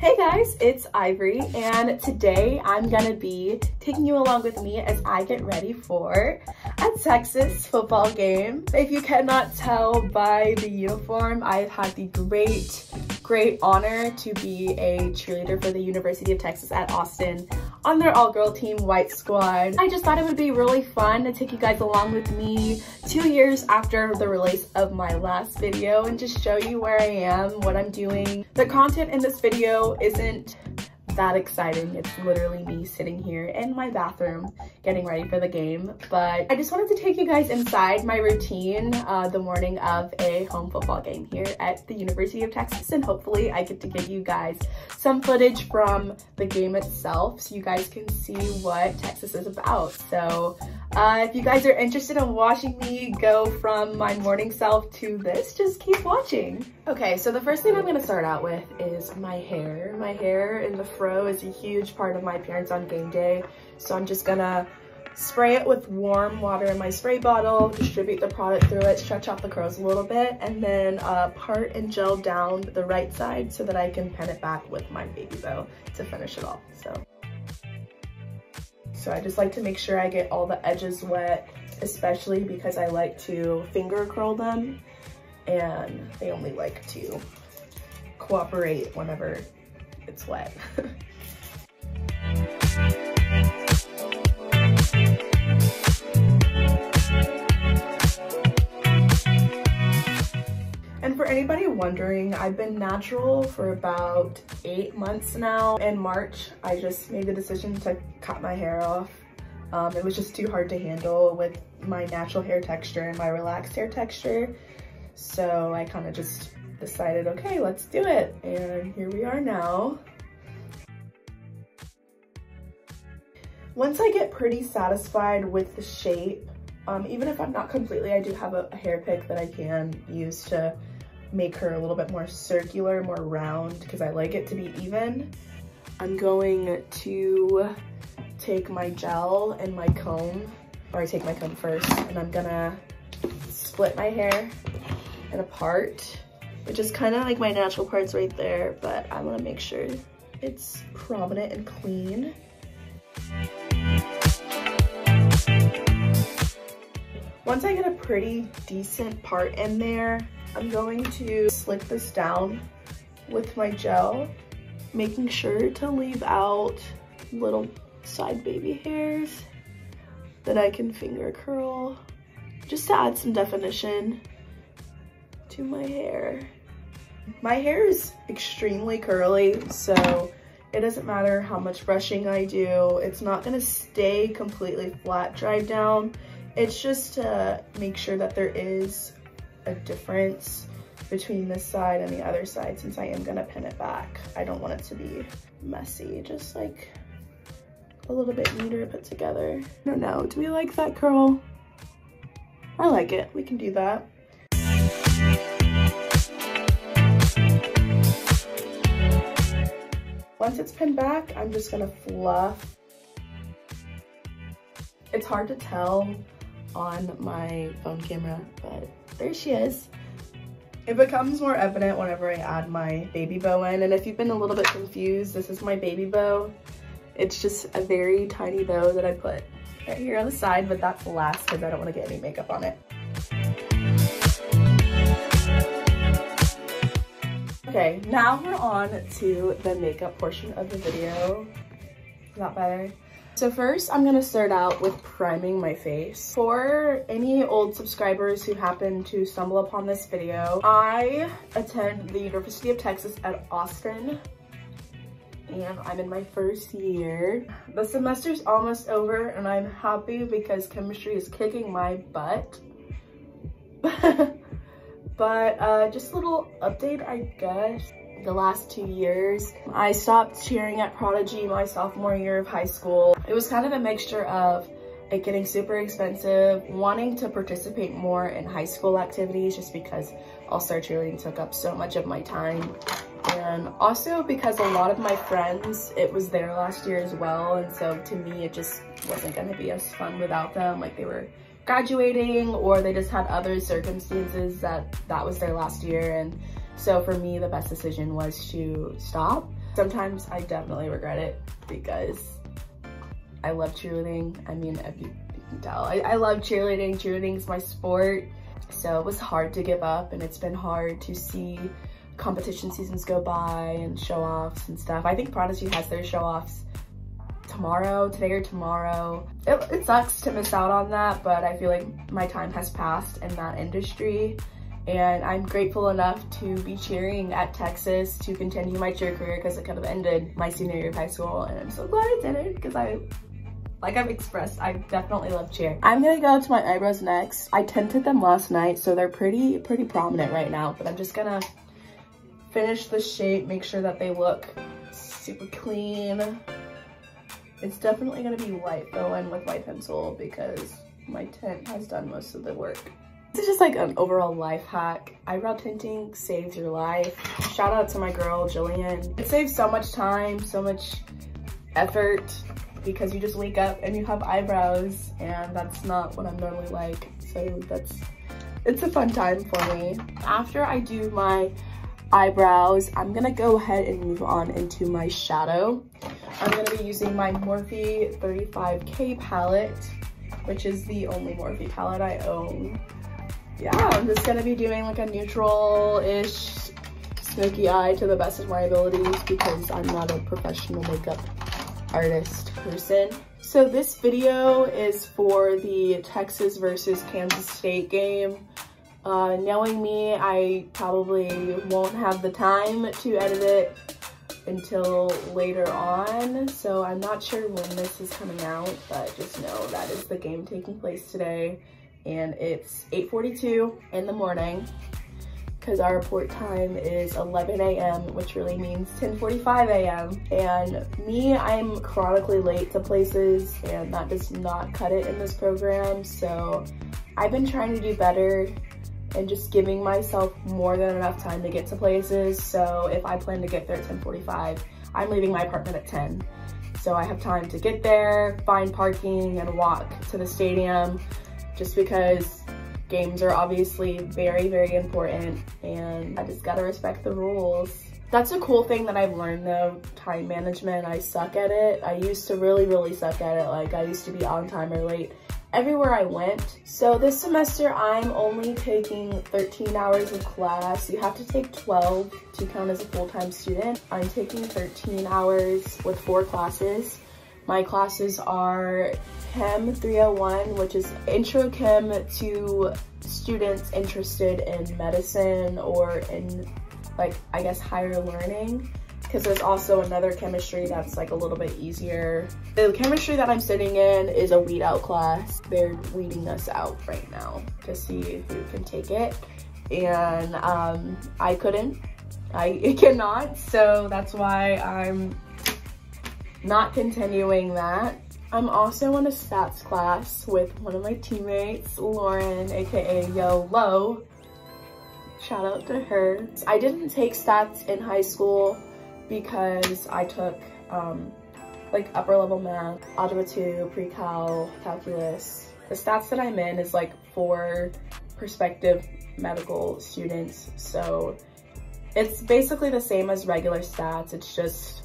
Hey guys, it's Ivory, and today I'm gonna be taking you along with me as I get ready for a Texas football game. If you cannot tell by the uniform, I've had the great honor to be a cheerleader for the University of Texas at Austin on their all-girl team, White Squad. I just thought it would be really fun to take you guys along with me 2 years after the release of my last video and just show you where I am, what I'm doing. The content in this video isn't that exciting. It's literally me sitting here in my bathroom getting ready for the game, but I just wanted to take you guys inside my routine the morning of a home football game here at the University of Texas, and hopefully I get to give you guys some footage from the game itself so you guys can see what Texas is about. So if you guys are interested in watching me go from my morning self to this, just keep watching. Okay, so the first thing I'm gonna start out with is my hair. My hair in the fro is a huge part of my appearance on game day. So I'm just gonna spray it with warm water in my spray bottle, distribute the product through it, stretch out the curls a little bit, and then part and gel down the right side so that I can pin it back with my baby bow to finish it off. So I just like to make sure I get all the edges wet, especially because I like to finger curl them, and they only like to cooperate whenever it's wet. And for anybody wondering, I've been natural for about 8 months now. In March, I just made the decision to cut my hair off. It was just too hard to handle with my natural hair texture and my relaxed hair texture. So I kind of just decided, okay, let's do it. And here we are now. Once I get pretty satisfied with the shape, even if I'm not completely, I do have a hair pick that I can use to make her a little bit more circular, more round, because I like it to be even. I'm going to take my gel and my comb, or I take my comb first, and I'm gonna split my hair in a part, which is kind of like my natural parts right there, but I want to make sure it's prominent and clean. Once I get a pretty decent part in there, I'm going to slick this down with my gel, making sure to leave out little side baby hairs that I can finger curl just to add some definition to my hair. My hair is extremely curly, so it doesn't matter how much brushing I do. It's not gonna stay completely flat dried down. It's just to make sure that there is a difference between this side and the other side, since I am gonna pin it back. I don't want it to be messy, just like a little bit neater put together. I don't know, do we like that curl? I like it, we can do that. Once it's pinned back, I'm just gonna fluff. It's hard to tell on my phone camera, but there she is. It becomes more evident whenever I add my baby bow in, and if you've been a little bit confused, this is my baby bow. It's just a very tiny bow that I put right here on the side, but that's last because I don't want to get any makeup on it. Okay, now we're on to the makeup portion of the video. Is that better? So first, I'm gonna start out with priming my face. For any old subscribers who happen to stumble upon this video, I attend the University of Texas at Austin, and I'm in my first year. The semester's almost over, and I'm happy because chemistry is kicking my butt. But just a little update, I guess. The last 2 years, I stopped cheering at Prodigy my sophomore year of high school. It was kind of a mixture of it getting super expensive, wanting to participate more in high school activities just because all-star cheerleading took up so much of my time, and also because a lot of my friends, it was their last year as well, and so to me it just wasn't going to be as fun without them. Like, they were graduating or they just had other circumstances that was their last year, and so for me the best decision was to stop. Sometimes I definitely regret it because I love cheerleading. I mean, if you can tell, I love cheerleading. Cheerleading is my sport. So it was hard to give up, and it's been hard to see competition seasons go by and show-offs and stuff. I think Prodigy has their show-offs today or tomorrow. It sucks to miss out on that, but I feel like my time has passed in that industry, and I'm grateful enough to be cheering at Texas to continue my cheer career because it could have ended my senior year of high school, and I'm so glad it didn't because like I've expressed, I definitely love cheer. I'm gonna go to my eyebrows next. I tinted them last night, so they're pretty prominent right now, but I'm just gonna finish the shape, make sure that they look super clean. It's definitely gonna be white though, and with my pencil because my tint has done most of the work. This is just like an overall life hack. Eyebrow tinting saves your life. Shout out to my girl, Jillian. It saves so much time, so much effort, because you just wake up and you have eyebrows, and that's not what I'm normally like. So it's a fun time for me. After I do my eyebrows, I'm gonna go ahead and move on into my shadow. I'm gonna be using my Morphe 35K palette, which is the only Morphe palette I own. Yeah, I'm just gonna be doing like a neutral-ish smoky eye to the best of my abilities because I'm not a professional makeup artist person. So this video is for the Texas versus Kansas State game. Knowing me, I probably won't have the time to edit it until later on, so I'm not sure when this is coming out, but just know that is the game taking place today, and it's 8:42 in the morning because our report time is 11 a.m., which really means 10:45 a.m. And me, I'm chronically late to places, and that does not cut it in this program, so I've been trying to do better and just giving myself more than enough time to get to places. So if I plan to get there at 10:45, I'm leaving my apartment at 10. So I have time to get there, find parking, and walk to the stadium, just because games are obviously very important, and I just gotta respect the rules. That's a cool thing that I've learned though, time management. I suck at it. I used to really suck at it. Like I used to be on time or late everywhere I went. So this semester I'm only taking 13 hours of class. You have to take 12 to count as a full-time student. I'm taking 13 hours with 4 classes. My classes are Chem 301, which is intro chem to students interested in medicine or in, like, I guess higher learning, because there's also another chemistry that's like a little bit easier. The chemistry that I'm sitting in is a weed out class. They're weeding us out right now to see who can take it, and I cannot, so that's why I'm not continuing that. I'm also in a stats class with one of my teammates, Lauren, aka Yo Lo. Shout out to her. I didn't take stats in high school because I took like upper level math, algebra 2, pre-cal, calculus. The stats that I'm in is like for prospective medical students, so it's basically the same as regular stats. It's just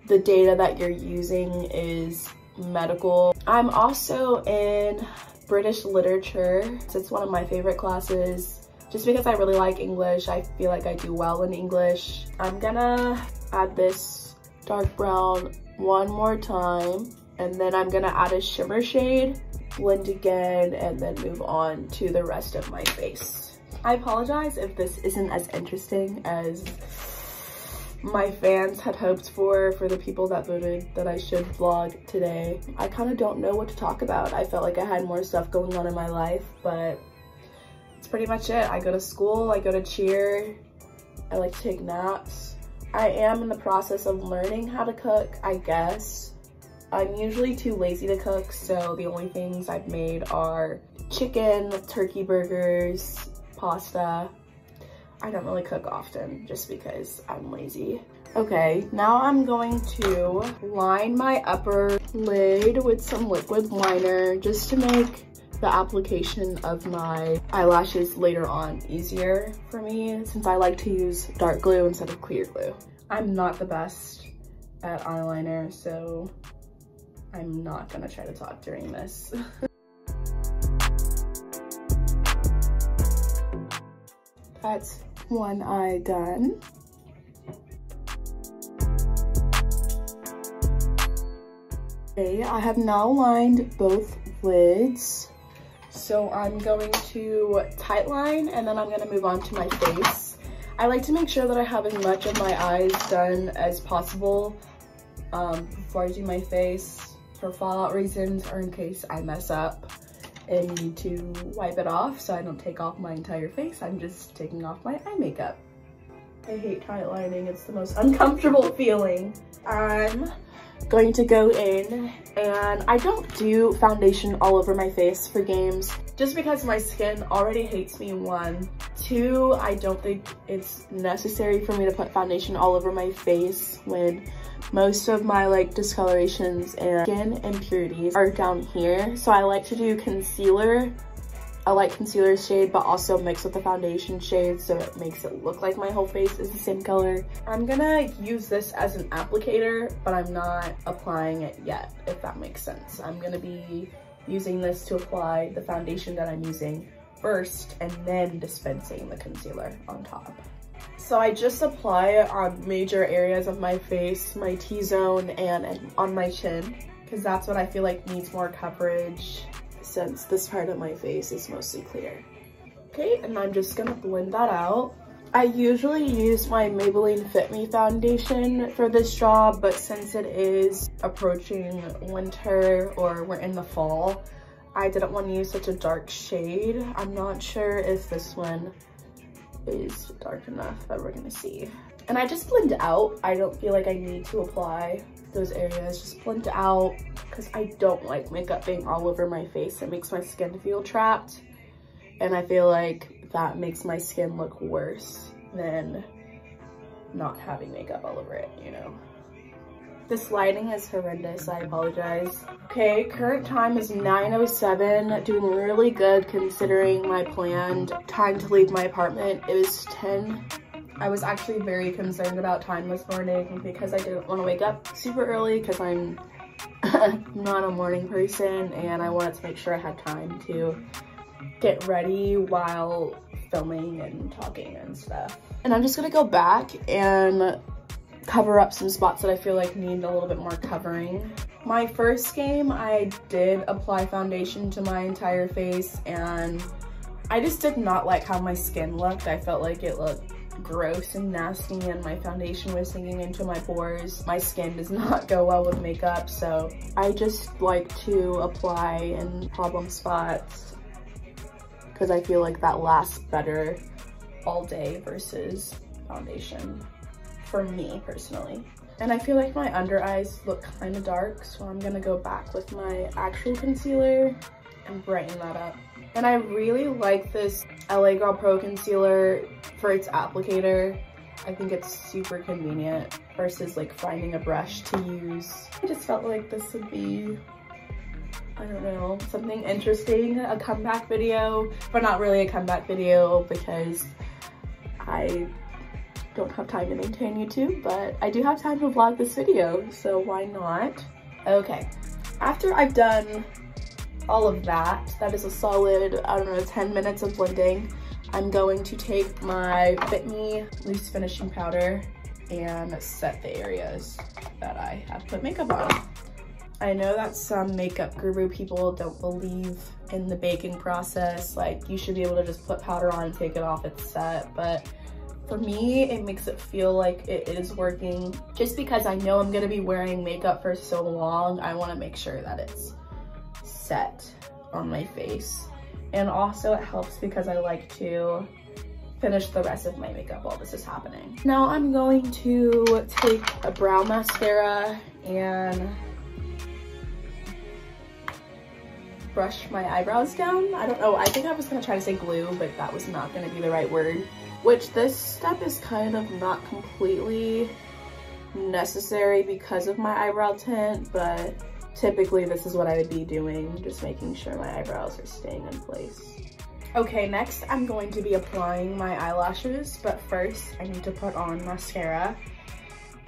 the data that you're using is medical. I'm also in British literature. It's one of my favorite classes just because I really like English. I feel like I do well in English. I'm gonna add this dark brown one more time, and then I'm gonna add a shimmer shade, blend again, and then move on to the rest of my face. I apologize if this isn't as interesting as my fans had hoped for the people that voted that I should vlog today. I kind of don't know what to talk about. I felt like I had more stuff going on in my life, but it's pretty much it. I go to school, I go to cheer, I like to take naps. I am in the process of learning how to cook, I guess. I'm usually too lazy to cook, so the only things I've made are chicken, turkey burgers, pasta. I don't really cook often just because I'm lazy. Okay, now I'm going to line my upper lid with some liquid liner just to make the application of my eyelashes later on easier for me, since I like to use dark glue instead of clear glue. I'm not the best at eyeliner, so I'm not gonna try to talk during this. That's one eye done. Okay, I have now lined both lids. So I'm going to tight line and then I'm gonna move on to my face. I like to make sure that I have as much of my eyes done as possible before I do my face for fallout reasons or in case I mess up and need to wipe it off so I don't take off my entire face. I'm just taking off my eye makeup. I hate tight lining, it's the most uncomfortable feeling. I'm going to go in and I don't do foundation all over my face for games just because my skin already hates me, 1. 2, I don't think it's necessary for me to put foundation all over my face when most of my like discolorations and skin impurities are down here. So I like to do concealer. I like concealer shade, but also mix with the foundation shade so it makes it look like my whole face is the same color. I'm gonna use this as an applicator, but I'm not applying it yet, if that makes sense. I'm gonna be using this to apply the foundation that I'm using first and then dispensing the concealer on top. So I just apply it on major areas of my face, my T-zone and on my chin, because that's what I feel like needs more coverage since this part of my face is mostly clear. Okay, and I'm just gonna blend that out. I usually use my Maybelline Fit Me foundation for this job, but since it is approaching winter or we're in the fall, I didn't want to use such a dark shade. I'm not sure if this one is dark enough, but we're gonna see. And I just blend out. I don't feel like I need to apply those areas, just blend out because I don't like makeup being all over my face. It makes my skin feel trapped, and I feel like that makes my skin look worse than not having makeup all over it, you know. This lighting is horrendous, I apologize. Okay, current time is 9:07, doing really good considering my planned time to leave my apartment. It was 10. I was actually very concerned about time this morning because I didn't want to wake up super early because I'm not a morning person and I wanted to make sure I had time to get ready while filming and talking and stuff. And I'm just gonna go back and cover up some spots that I feel like need a little bit more covering. My first game, I did apply foundation to my entire face and I just did not like how my skin looked. I felt like it looked gross and nasty and my foundation was sinking into my pores. My skin does not go well with makeup, so I just like to apply in problem spots because I feel like that lasts better all day versus foundation for me personally. And I feel like my under eyes look kind of dark, so I'm gonna go back with my actual concealer and brighten that up. And I really like this LA Girl Pro Concealer for its applicator. I think it's super convenient versus like finding a brush to use. I just felt like this would be, I don't know, something interesting, a comeback video, but not really a comeback video because I don't have time to maintain YouTube, but I do have time to vlog this video, so why not? Okay, after I've done all of that, that is a solid, I don't know, 10 minutes of blending. I'm going to take my Fit Me loose finishing powder and set the areas that I have put makeup on. I know that some makeup guru people don't believe in the baking process, like you should be able to just put powder on and take it off, it's set, but for me, it makes it feel like it is working. Just because I know I'm gonna be wearing makeup for so long, I wanna make sure that it's set on my face. And also it helps because I like to finish the rest of my makeup while this is happening. Now I'm going to take a brow mascara and brush my eyebrows down. I don't know, I think I was gonna try to say glue, but that was not gonna be the right word. Which this step is kind of not completely necessary because of my eyebrow tint, but typically this is what I would be doing, just making sure my eyebrows are staying in place. Okay, next I'm going to be applying my eyelashes, but first I need to put on mascara.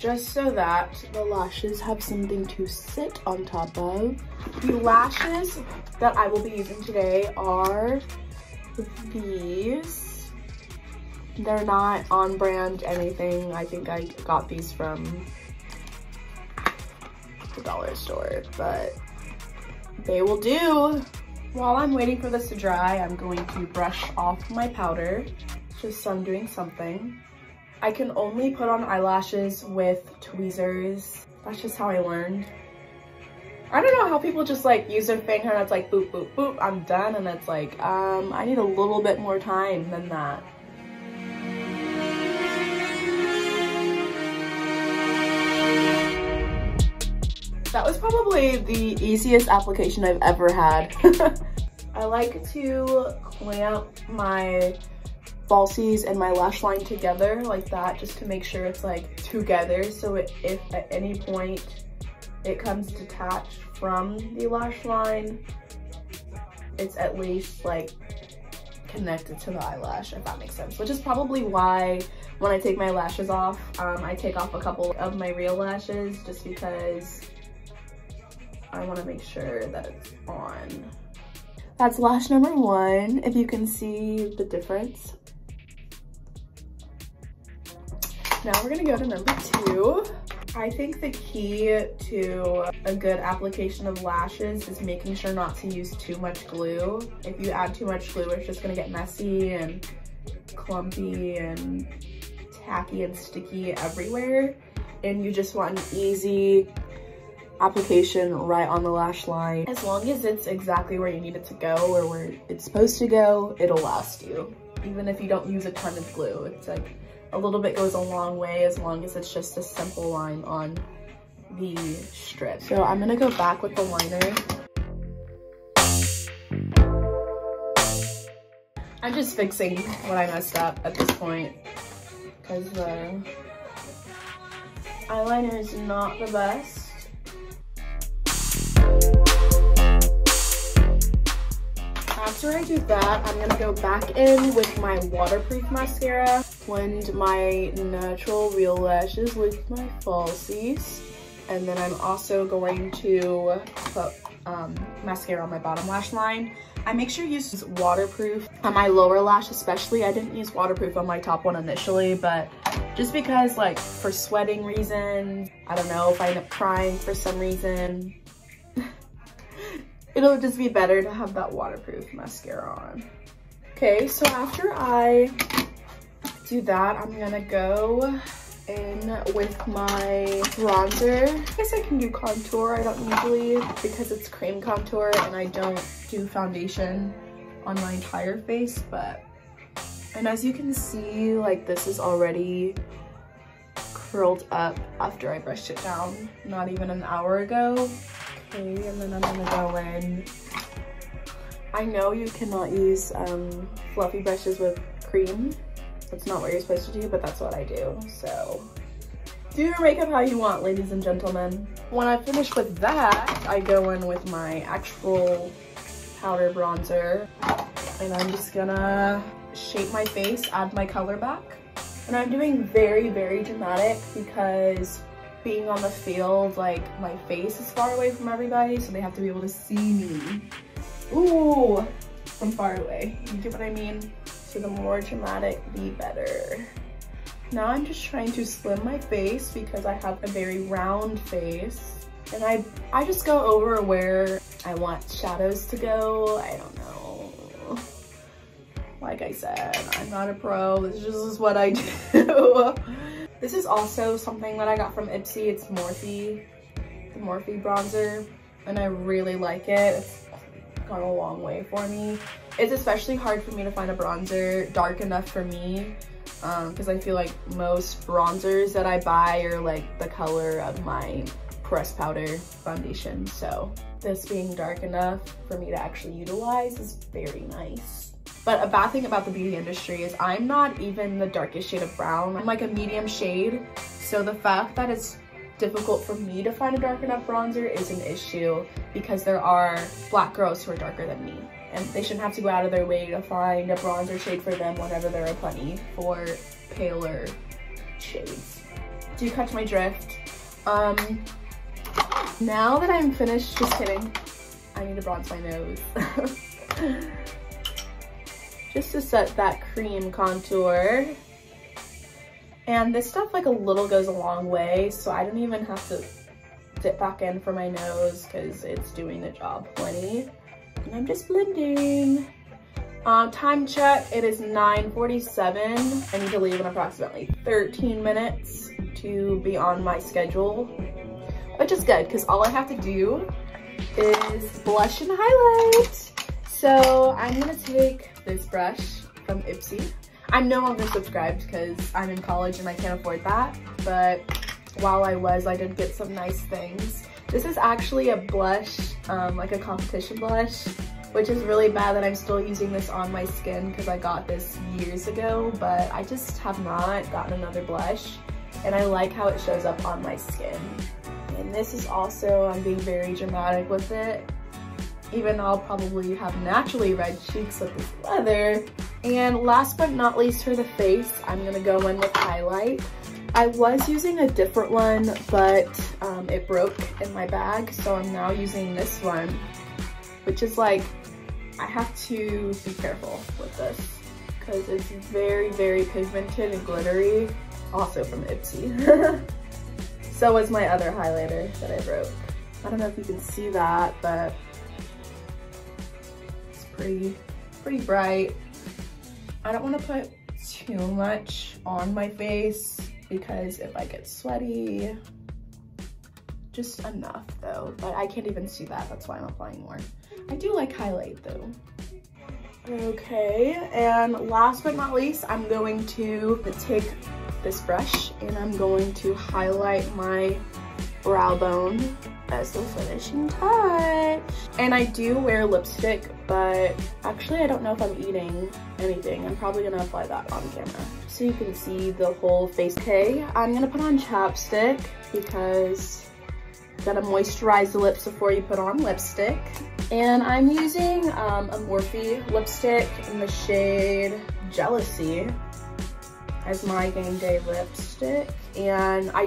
just so that the lashes have something to sit on top of. The lashes that I will be using today are these. They're not on brand anything. I think I got these from the dollar store, but they will do. While I'm waiting for this to dry, I'm going to brush off my powder just so I'm doing something. I can only put on eyelashes with tweezers. That's just how I learned. I don't know how people just like use their finger and it's like boop, boop, boop, I'm done. And it's like, I need a little bit more time than that. That was probably the easiest application I've ever had. I like to clamp my falsies and my lash line together like that, just to make sure it's like together, so if at any point it comes detached from the lash line, it's at least like connected to the eyelash, if that makes sense. Which is probably why when I take my lashes off, I take off a couple of my real lashes, just because I want to make sure that it's on. That's lash number 1, if you can see the difference. Now we're gonna go to number 2. I think the key to a good application of lashes is making sure not to use too much glue. If you add too much glue, it's just gonna get messy and clumpy and tacky and sticky everywhere. And you just want an easy application right on the lash line. As long as it's exactly where you need it to go or where it's supposed to go, it'll last you. Even if you don't use a ton of glue, it's like a little bit goes a long way as long as it's just a simple line on the strip. So I'm gonna go back with the liner. I'm just fixing what I messed up at this point because the eyeliner is not the best. After I do that, I'm gonna go back in with my waterproof mascara, blend my natural real lashes with my falsies, and then I'm also going to put mascara on my bottom lash line. I make sure you use waterproof on my lower lash especially. I didn't use waterproof on my top one initially, but just because like for sweating reasons, I don't know, if I end up crying for some reason, it'll just be better to have that waterproof mascara on. Okay, so after I do that, I'm gonna go in with my bronzer. I guess I can do contour. I don't usually, because it's cream contour and I don't do foundation on my entire face, and as you can see, like this is already curled up after I brushed it down not even an hour ago. Okay, and then I'm gonna go in. I know you cannot use fluffy brushes with cream. That's not what you're supposed to do, but that's what I do. So do your makeup how you want, ladies and gentlemen. When I finish with that, I go in with my actual powder bronzer, and I'm just gonna shape my face, add my color back. And I'm doing very, very dramatic because being on the field, like my face is far away from everybody, so they have to be able to see me. Ooh, from far away. You get what I mean? So the more dramatic, the better. Now I'm just trying to slim my face because I have a very round face. And I just go over where I want shadows to go. I don't know. Like I said, I'm not a pro. This is what I do. This is also something that I got from Ipsy. It's Morphe, the Morphe bronzer, and I really like it. It's gone a long way for me. It's especially hard for me to find a bronzer dark enough for me, because I feel like most bronzers that I buy are like the color of my pressed powder foundation. So this being dark enough for me to actually utilize is very nice. But a bad thing about the beauty industry is I'm not even the darkest shade of brown. I'm like a medium shade. So the fact that it's difficult for me to find a dark enough bronzer is an issue, because there are black girls who are darker than me, and they shouldn't have to go out of their way to find a bronzer shade for them whenever there are plenty for paler shades. do you catch my drift? Now that I'm finished, just kidding, I need to bronze my nose. Just to set that cream contour. And this stuff like a little goes a long way, so I don't even have to dip back in for my nose because it's doing the job plenty. And I'm just blending. Time check, it is 9:47. I need to leave in approximately 13 minutes to be on my schedule, which is good because all I have to do is blush and highlight. So I'm gonna take this brush from Ipsy. I'm no longer subscribed because I'm in college and I can't afford that, but while I was, I did get some nice things. This is actually a blush, like a competition blush, which is really bad that I'm still using this on my skin because I got this years ago, but I just have not gotten another blush, and I like how it shows up on my skin. And this is also, I'm being very dramatic with it, even though I'll probably have naturally red cheeks with this leather. And last but not least for the face, I'm gonna go in with highlight. I was using a different one, but it broke in my bag, so I'm now using this one, which is like, I have to be careful with this because it's very, very pigmented and glittery, also from Ipsy. So was my other highlighter that I broke. I don't know if you can see that, but it's pretty bright. I don't want to put too much on my face because if I get sweaty, just enough though, but I can't even see that, that's why I'm applying more. I do like highlight though. Okay, and last but not least, I'm going to take this brush and I'm going to highlight my brow bone as the finishing touch. And I do wear lipstick, but actually I don't know if I'm eating anything. I'm probably gonna apply that on camera so you can see the whole face. Okay, I'm gonna put on chapstick because you gotta moisturize the lips before you put on lipstick. And I'm using a Morphe lipstick in the shade Jealousy as my game day lipstick. And I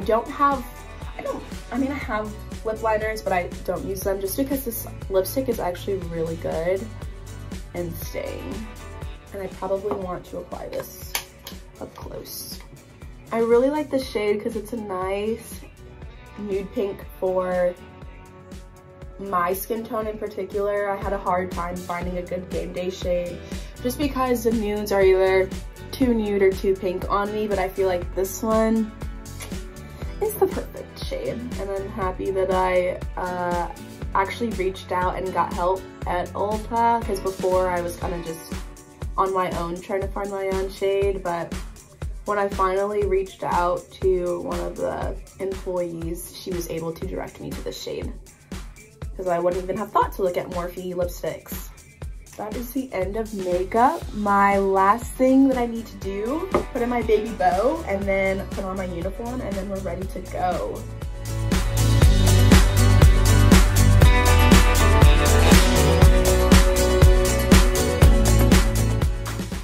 have lip liners, but I don't use them just because this lipstick is actually really good and staying. And I probably want to apply this up close. I really like the shade because it's a nice nude pink for my skin tone in particular. I had a hard time finding a good game day shade just because the nudes are either too nude or too pink on me, but I feel like this one is the perfect shade. And I'm happy that I actually reached out and got help at Ulta because before I was kind of just on my own trying to find my own shade, but when I finally reached out to one of the employees, she was able to direct me to the shade because I wouldn't even have thought to look at Morphe lipsticks. That is the end of makeup. My last thing that I need to do, put in my baby bow and then put on my uniform and then we're ready to go.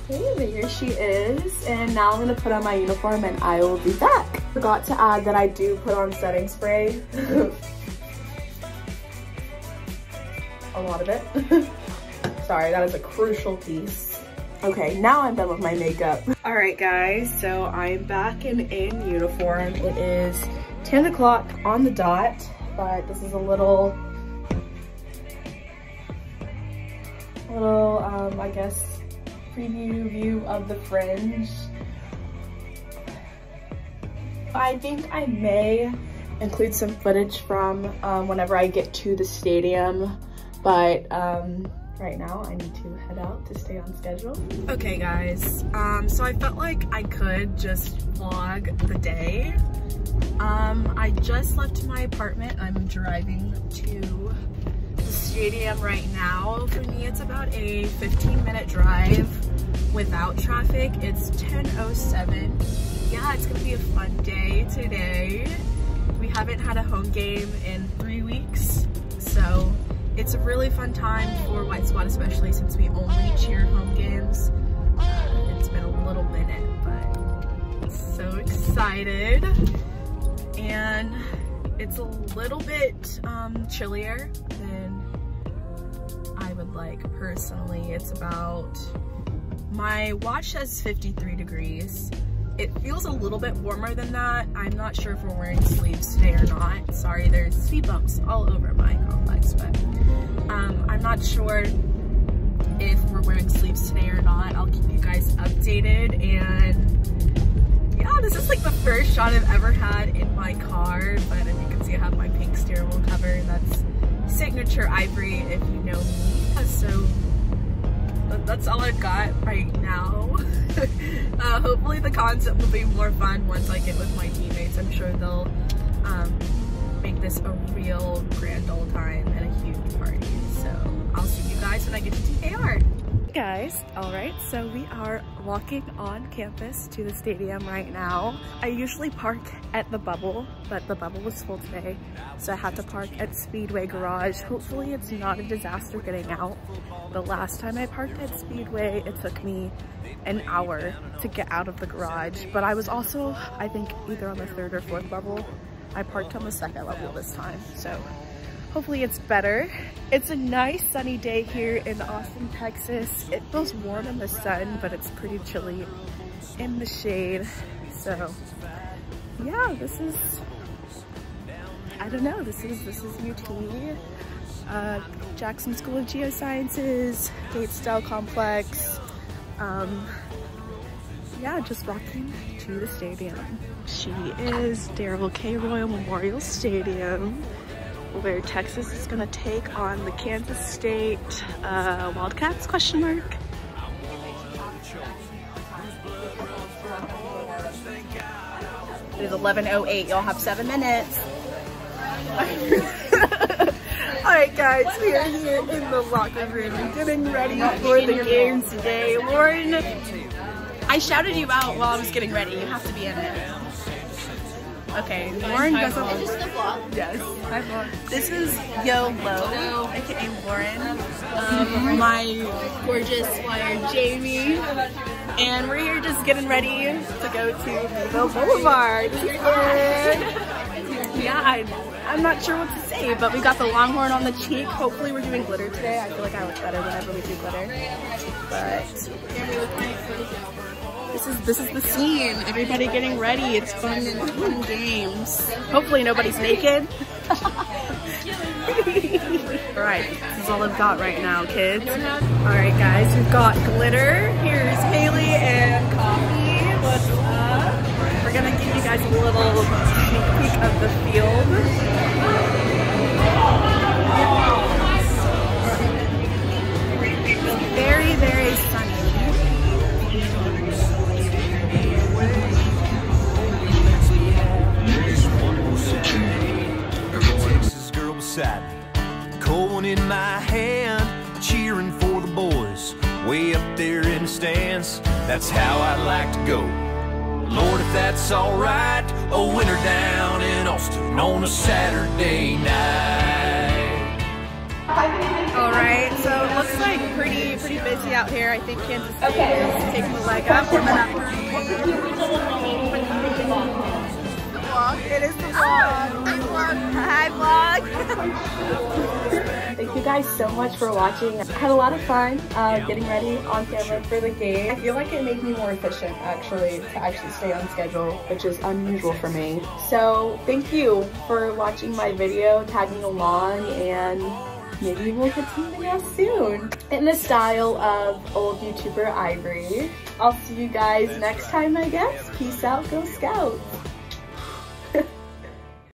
Okay, here she is. And now I'm gonna put on my uniform and I will be back. Forgot to add that I do put on setting spray. A lot of it. Sorry, that is a crucial piece. Okay, now I'm done with my makeup. All right, guys, so I'm back in uniform. It is 10 o'clock on the dot, but this is a little, I guess, preview view of the fringe. I think I may include some footage from whenever I get to the stadium, but right now I need to head out to stay on schedule. Okay guys, so I felt like I could just vlog the day. I just left my apartment. I'm driving to the stadium right now. For me, it's about a 15-minute drive without traffic. It's 10:07. Yeah, it's gonna be a fun day today. We haven't had a home game in 3 weeks, so it's a really fun time for White Squad, especially since we only cheer home games. It's been a little minute, but I'm so excited. and it's a little bit chillier than I would like personally. It's about, my watch says 53 degrees. It feels a little bit warmer than that. I'm not sure if we're wearing sleeves today or not. Sorry, there's speed bumps all over my complex, but I'm not sure if we're wearing sleeves today or not. I'll keep you guys updated. And yeah, this is like the first shot I've ever had in my car, but as you can see I have my pink steering wheel cover. That's signature Ivory if you know me. So that's all I've got right now. Hopefully the concept will be more fun once I get with my teammates. I'm sure they'll make this a real grand old time and a huge party. So I'll see you guys when I get to TKR. Hey guys, alright, so we are walking on campus to the stadium right now. I usually park at the Bubble, but the Bubble was full today, so I had to park at Speedway Garage. Hopefully it's not a disaster getting out. The last time I parked at Speedway, it took me an hour to get out of the garage, but I was also, I think, either on the 3rd or 4th level. I parked on the 2nd level this time, so hopefully it's better. It's a nice sunny day here in Austin, Texas. It feels warm in the sun, but it's pretty chilly in the shade. So yeah, this is, I don't know, this is UT, Jackson School of Geosciences, Gatesdale Complex. Yeah, just walking to the stadium. She is Darrell K. Royal Memorial Stadium, where Texas is gonna take on the Kansas State Wildcats, question mark. It is 11:08, y'all have 7 minutes. Alright guys, we are here in the locker room getting ready for the games today. Lauren, I shouted you out while I was getting ready. You have to be in it. Okay, Lauren doesn't. Is this the vlog? Yes. Hi vlog. This is Yo Lo, aka Lauren. My gorgeous flyer Jamie, and we're here just getting ready to go to the Boulevard. Yeah, I'm not sure what to say, but we got the Longhorn on the cheek. Hopefully we're doing glitter today. I feel like I look better whenever we do glitter. But this is the scene. Everybody getting ready. It's fun games. Hopefully nobody's naked. Alright, this is all I've got right now, kids. Alright guys, we've got glitter. Here's Haley and Coffee. What's up? We're gonna give you guys a little sneak peek of the field. Very, very sunny. Cold one in my hand, cheering for the boys way up there in the stands. That's how I'd like to go, Lord, if that's alright. A winter down in Austin on a Saturday night. Alright, so it looks like pretty busy out here. I think Kansas State is taking the leg up. It is the vlog. Hi vlog. Thank you guys so much for watching. I had a lot of fun getting ready on camera for the game. I feel like it made me more efficient actually to stay on schedule, which is unusual for me. So thank you for watching my video, tagging along, and maybe we'll get something else soon. In the style of old YouTuber Ivory. I'll see you guys next time, I guess. Peace out, go Scouts.